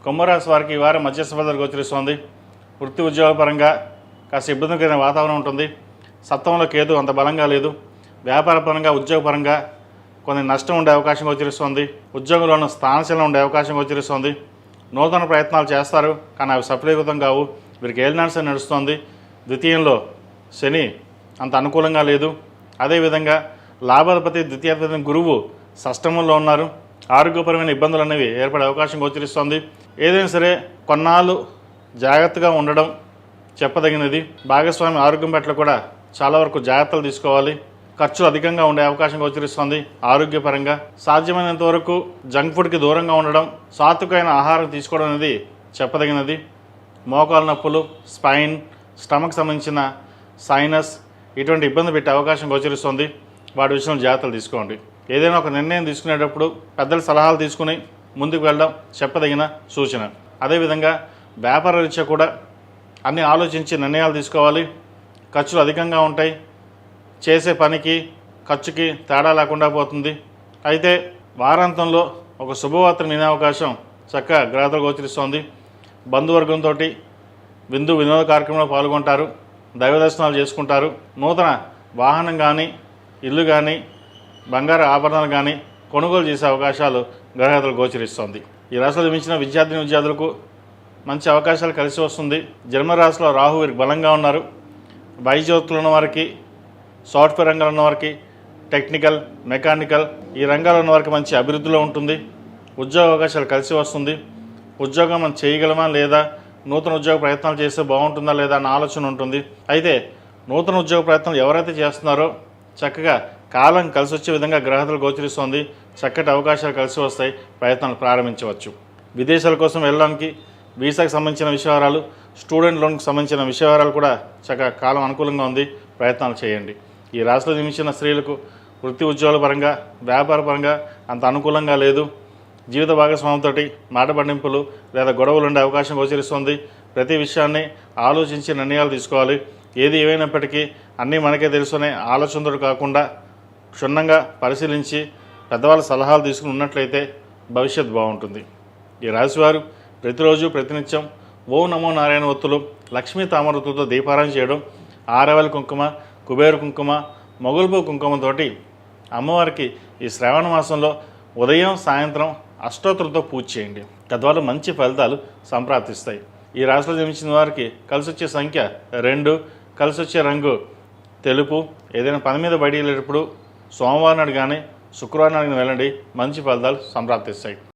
కుంభరాశి వారికి ఈ వారం మధ్యస్థ ఫలితాలు గోచరిస్తోంది. వృత్తి ఉద్యోగపరంగా కాస్త ఇబ్బందికరమైన వాతావరణం ఉంటుంది. సప్తమంలో కేతు అంత బలంగా లేదు. వ్యాపారపరంగా ఉద్యోగపరంగా కొన్ని నష్టం ఉండే అవకాశం గోచరిస్తోంది. ఉద్యోగంలోనూ స్థానశీలం ఉండే అవకాశం గోచరిస్తోంది. నూతన ప్రయత్నాలు చేస్తారు, కానీ అవి సఫలీకృతం కావు. వీరికి ఏలినాడ్స్ నడుస్తోంది. ద్వితీయంలో శని అంత అనుకూలంగా లేదు. అదేవిధంగా లాభాధిపతి ద్వితీయాధిపతి గురువు షష్టమంలో ఉన్నారు. ఆరోగ్యపరమైన ఇబ్బందులు అనేవి ఏర్పడే అవకాశం గోచరిస్తోంది. ఏదైనా సరే కొన్నాళ్ళు జాగ్రత్తగా ఉండడం చెప్పదగినది. భాగస్వామి ఆరోగ్యం పట్ల కూడా చాలా వరకు జాగ్రత్తలు తీసుకోవాలి. ఖర్చులు అధికంగా ఉండే అవకాశం గోచరిస్తోంది. ఆరోగ్యపరంగా సాధ్యమైనంత వరకు జంక్ ఫుడ్కి దూరంగా ఉండడం, సాత్వికమైన ఆహారం తీసుకోవడం అనేది చెప్పదగినది. మోకాలు నొప్పులు, స్పైన్, స్టమక్ సంబంధించిన సైనస్ ఇటువంటి ఇబ్బంది పెట్టే అవకాశం గోచరిస్తుంది. వాటి విషయంలో జాగ్రత్తలు తీసుకోండి. ఏదైనా ఒక నిర్ణయం తీసుకునేటప్పుడు పెద్దల సలహాలు తీసుకుని ముందుకు వెళ్ళడం చెప్పదగిన సూచన. అదేవిధంగా వ్యాపార రీత్యా కూడా అన్నీ ఆలోచించి నిర్ణయాలు తీసుకోవాలి. ఖర్చులు అధికంగా ఉంటాయి. చేసే పనికి ఖర్చుకి తేడా లేకుండా పోతుంది. అయితే వారాంతంలో ఒక శుభవార్త వినే అవకాశం చక్కగా గ్రహాలు గోచరిస్తోంది. బంధువర్గంతో విందు వినోద కార్యక్రమంలో పాల్గొంటారు. దైవ దర్శనాలు చేసుకుంటారు. నూతన వాహనం కానీ, ఇల్లు కానీ, బంగారు ఆభరణాలు కానీ కొనుగోలు చేసే అవకాశాలు గ్రహగతులు గోచరిస్తోంది. ఈ రాశిలో జన్మించిన విద్యార్థులకు మంచి అవకాశాలు కలిసి వస్తుంది. జన్మరాశిలో రాహు వీరికి బలంగా ఉన్నారు. వైద్యోత్తులు ఉన్న వారికి, సాఫ్ట్వేర్ రంగాలు ఉన్న వారికి, టెక్నికల్, మెకానికల్ ఈ రంగాల్లో ఉన్న వారికి మంచి అభివృద్ధిలో ఉంటుంది. ఉద్యోగ అవకాశాలు కలిసి వస్తుంది. ఉద్యోగం మనం చేయగలమా లేదా, నూతన ఉద్యోగ ప్రయత్నాలు చేస్తే బాగుంటుందా లేదా అన్న ఆలోచన ఉంటుంది. అయితే నూతన ఉద్యోగ ప్రయత్నాలు ఎవరైతే చేస్తున్నారో చక్కగా కాలం కలిసి వచ్చే విధంగా గ్రహాలు గోచరిస్తోంది. చక్కటి అవకాశాలు కలిసి వస్తాయి. ప్రయత్నాలు ప్రారంభించవచ్చు. విదేశాల కోసం వెళ్ళడానికి వీసాకు సంబంధించిన విషయాలు, స్టూడెంట్ లోన్కి సంబంధించిన విషయాలు కూడా చక్కగా కాలం అనుకూలంగా ఉంది. ప్రయత్నాలు చేయండి. ఈ రాశిలో జన్మించిన స్త్రీలకు వృత్తి ఉద్యోగాల పరంగా, వ్యాపార పరంగా అంత అనుకూలంగా లేదు. జీవిత భాగస్వామితో మాట పట్టింపులు లేదా గొడవలు ఉండే అవకాశం గోచరిస్తుంది. ప్రతి విషయాన్ని ఆలోచించి నిర్ణయాలు తీసుకోవాలి. ఏది ఏమైనప్పటికీ అన్నీ మనకే తెలుసునే ఆలోచనతో కాకుండా క్షుణ్ణంగా పరిశీలించి పెద్దవాళ్ళ సలహాలు తీసుకుని ఉన్నట్లయితే భవిష్యత్తు బాగుంటుంది. ఈ రాశివారు ప్రతిరోజు ప్రతినిత్యం ఓం నమో నారాయణ ఒత్తులు, లక్ష్మీ తామరతులతో దీపారాయణ చేయడం, ఆరవెల కుంకుమ, కుబేరు కుంకుమ, మొగుల్పు కుంకుమతోటి అమ్మవారికి ఈ శ్రావణ మాసంలో ఉదయం సాయంత్రం అష్టోత్తరంతో పూజ చేయండి. తద్వారా మంచి ఫలితాలు సంప్రాప్తిస్తాయి. ఈ రాశిలో జన్మించిన వారికి కలిసి వచ్చే సంఖ్య 2, కలిసి వచ్చే రంగు తెలుపు. ఏదైనా పని మీద బయటికి వెళ్ళేటప్పుడు సోమవారం నాడు కానీ శుక్రవారం నాడు వెళ్ళండి. మంచి ఫలితాలు సంప్రాప్తిస్తాయి.